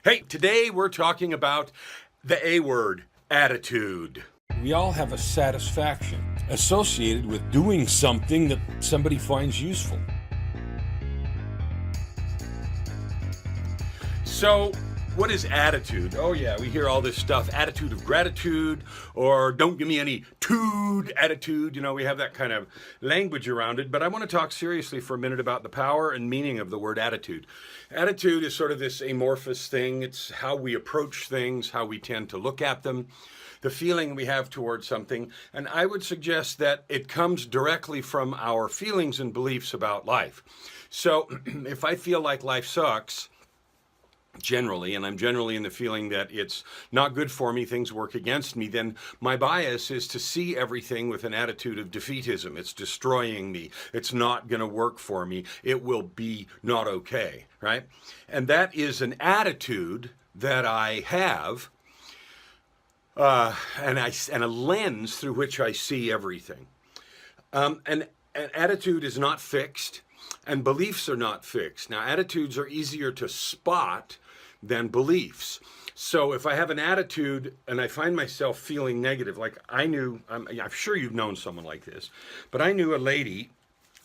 Hey, today we're talking about the A word, attitude. We all have a satisfaction associated with doing something that somebody finds useful. So, what is attitude? Oh, yeah, we hear all this stuff attitude of gratitude, or don't give me any tude attitude. You know, we have that kind of language around it. But I want to talk seriously for a minute about the power and meaning of the word attitude. Attitude is sort of this amorphous thing, it's how we approach things, how we tend to look at them, the feeling we have towards something. And I would suggest that it comes directly from our feelings and beliefs about life. So, if I feel like life sucks, generally, and I'm generally in the feeling that it's not good for me, things work against me, then my bias is to see everything with an attitude of defeatism. It's destroying me. It's not going to work for me. It will be not okay, right? And that is an attitude that I have, and a lens through which I see everything. And an attitude is not fixed, and beliefs are not fixed. Now, attitudes are easier to spot than beliefs. So if I have an attitude and I find myself feeling negative, like I'm sure you've known someone like this, but I knew a lady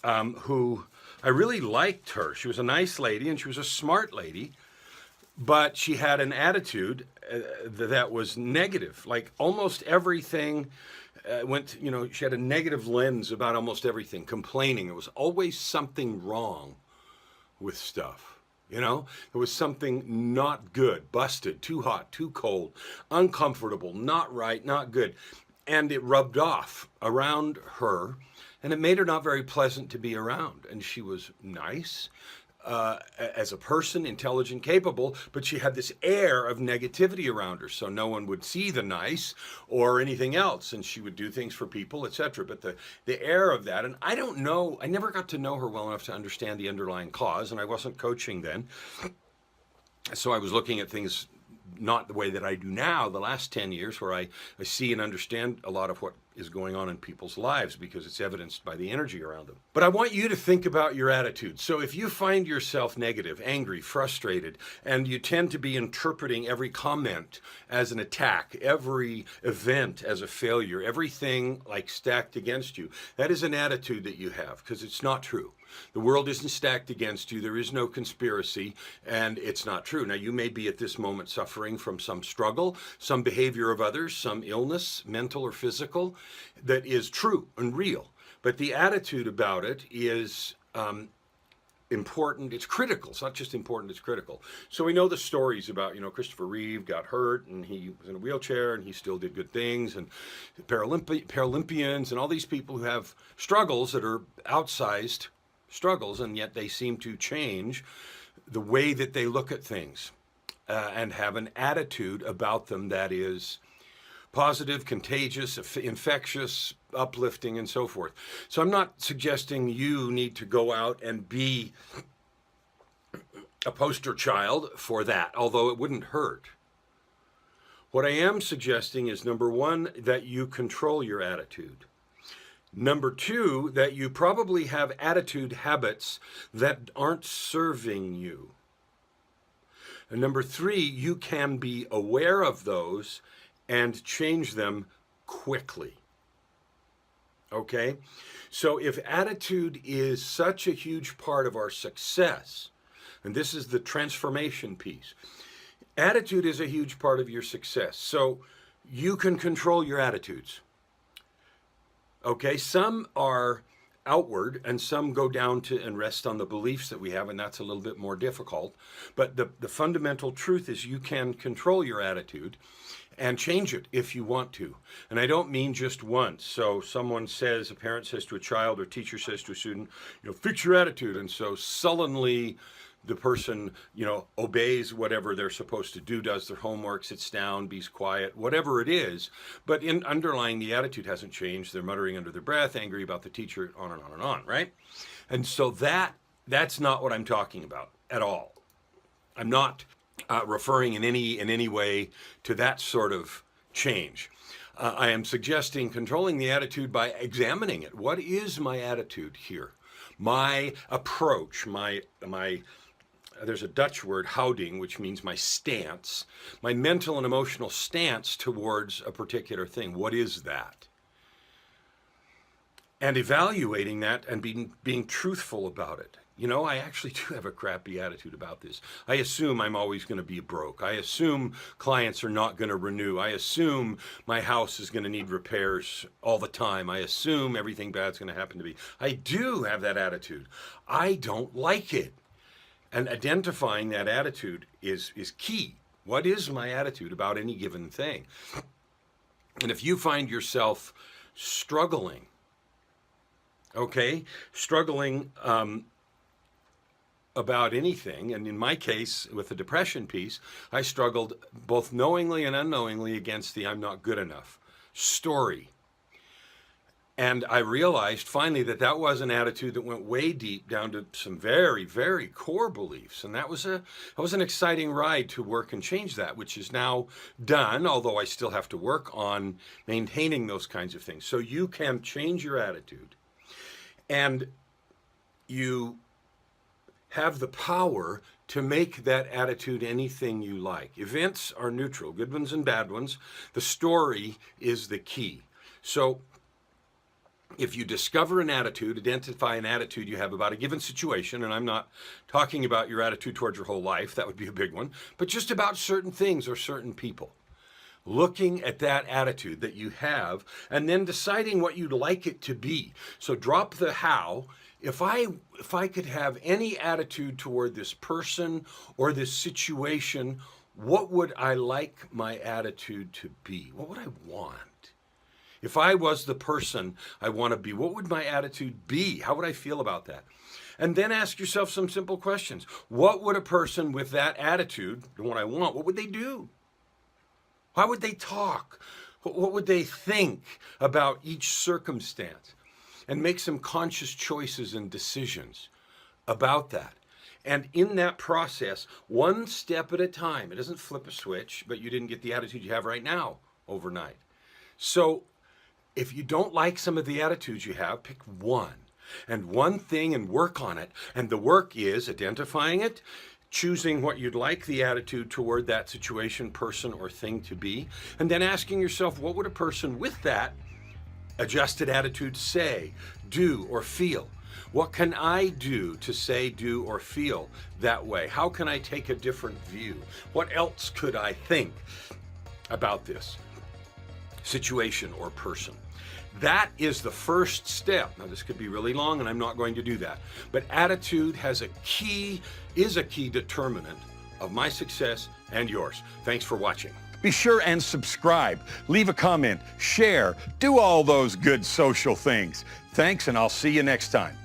who I really liked her. She was a nice lady and she was a smart lady, but she had an attitude that was negative. Like almost everything she had a negative lens about almost everything, complaining. There was always something wrong with stuff. There was something not good, busted, too hot, too cold, uncomfortable, not right, not good. And it rubbed off around her, and it made her not very pleasant to be around. And she was nice as a person, intelligent, capable, but she had this air of negativity around her, so no one would see the nice or anything else, and she would do things for people, etc. But the air of that, and I don't know, I never got to know her well enough to understand the underlying cause, and I wasn't coaching then, so I was looking at things not the way that I do now, the last 10 years, where I see and understand a lot of what is going on in people's lives because it's evidenced by the energy around them. But I want you to think about your attitude. So if you find yourself negative, angry, frustrated, and you tend to be interpreting every comment as an attack, every event as a failure, everything like stacked against you, that is an attitude that you have, because it's not true. The world isn't stacked against you. There is no conspiracy, and it's not true. Now, you may be at this moment suffering from some struggle, some behavior of others, some illness, mental or physical, that is true and real. But the attitude about it is important. It's critical. It's not just important, it's critical. So we know the stories about, Christopher Reeve got hurt and he was in a wheelchair and he still did good things, and Paralympians and all these people who have struggles that are outsized struggles, and yet they seem to change the way that they look at things and have an attitude about them that is positive, contagious, infectious, uplifting, and so forth. So I'm not suggesting you need to go out and be a poster child for that, although it wouldn't hurt. What I am suggesting is, number one, that you control your attitude. Number two, that you probably have attitude habits that aren't serving you. And number three, you can be aware of those and change them quickly. Okay? So if attitude is such a huge part of our success, and this is the transformation piece, attitude is a huge part of your success. So you can control your attitudes. Okay, some are outward and some go down to and rest on the beliefs that we have, and that's a little bit more difficult. But the fundamental truth is you can control your attitude and change it if you want to. And I don't mean just once. So someone says, a parent says to a child or teacher says to a student, fix your attitude. And so sullenly the person, obeys whatever they're supposed to do, does their homework, sits down, be quiet, whatever it is. But in underlying, the attitude hasn't changed. They're muttering under their breath, angry about the teacher, on and on and on, right? And so that's not what I'm talking about at all. I'm not referring in any way to that sort of change. I am suggesting controlling the attitude by examining it. What is my attitude here? My approach, my there's a Dutch word, houding, which means my stance, my mental and emotional stance towards a particular thing. What is that? And evaluating that and being truthful about it. You know, I actually do have a crappy attitude about this. I assume I'm always going to be broke. I assume clients are not going to renew. I assume my house is going to need repairs all the time. I assume everything bad's going to happen to me. I do have that attitude. I don't like it. And identifying that attitude is key. What is my attitude about any given thing? And if you find yourself struggling, struggling about anything, and in my case, with the depression piece, I struggled both knowingly and unknowingly against the I'm not good enough story. And I realized finally that was an attitude that went way deep down to some very, very core beliefs. And that was an exciting ride to work and change that, which is now done, although I still have to work on maintaining those kinds of things. So you can change your attitude, and you have the power to make that attitude anything you like. Events are neutral, good ones and bad ones. The story is the key. So if you discover an attitude, identify an attitude you have about a given situation, and I'm not talking about your attitude towards your whole life, that would be a big one, but just about certain things or certain people. Looking at that attitude that you have and then deciding what you'd like it to be. So drop the how. If I could have any attitude toward this person or this situation, what would I like my attitude to be? What would I want? If I was the person I want to be, what would my attitude be? How would I feel about that? And then ask yourself some simple questions. What would a person with that attitude, the one I want, what would they do? How would they talk? What would they think about each circumstance? And make some conscious choices and decisions about that. And in that process, one step at a time, it doesn't flip a switch, but you didn't get the attitude you have right now overnight. So if you don't like some of the attitudes you have, pick one thing and work on it. And the work is identifying it, choosing what you'd like the attitude toward that situation, person, or thing to be, and then asking yourself, what would a person with that adjusted attitude say, do, or feel? What can I do to say, do, or feel that way? How can I take a different view? What else could I think about this situation or person? That is the first step. Now, this could be really long, and I'm not going to do that. But attitude is a key determinant of my success and yours. Thanks for watching. Be sure and subscribe, leave a comment, share, do all those good social things. Thanks, and I'll see you next time.